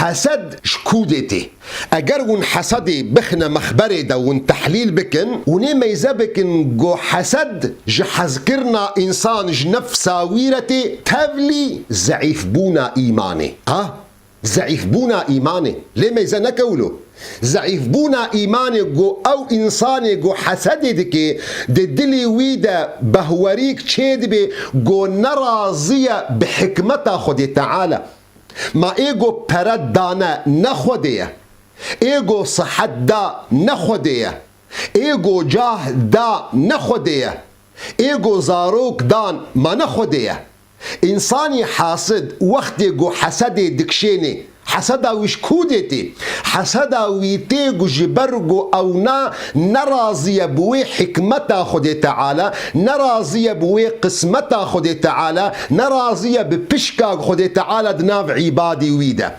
حسد شكودتي اگر ون حسدي بخنا مخبري دا ون تحليل بكن ونيما يزا بكن جو حسد جحذكرنا انسان جنف ساويرتي تفلي ضعيف بونا ايماني ضعيف بونا ايماني ليه يزا نكولو ضعيف بونا ايماني جو او انساني جو حسدي دكي دلي ويدا بهوريك تشيد بي جو نرازية بحكمتا خدي تعالى ما ايجو پرد دانا نخوديه ايجو صحت دا نخوديه ايجو جاه دا نخوديه ايجو زاروك دان ما نخوديه انساني حاسد وقت جو حسدي دكشيني حسدا وش كودتي حسدا ويتيجو جبرجو او نرازي بوي حكمتا خدي تعالى نرازي بوي قسمتا خدي تعالى نرازي ببشكا خدي تعالى دناف عبادي ويدا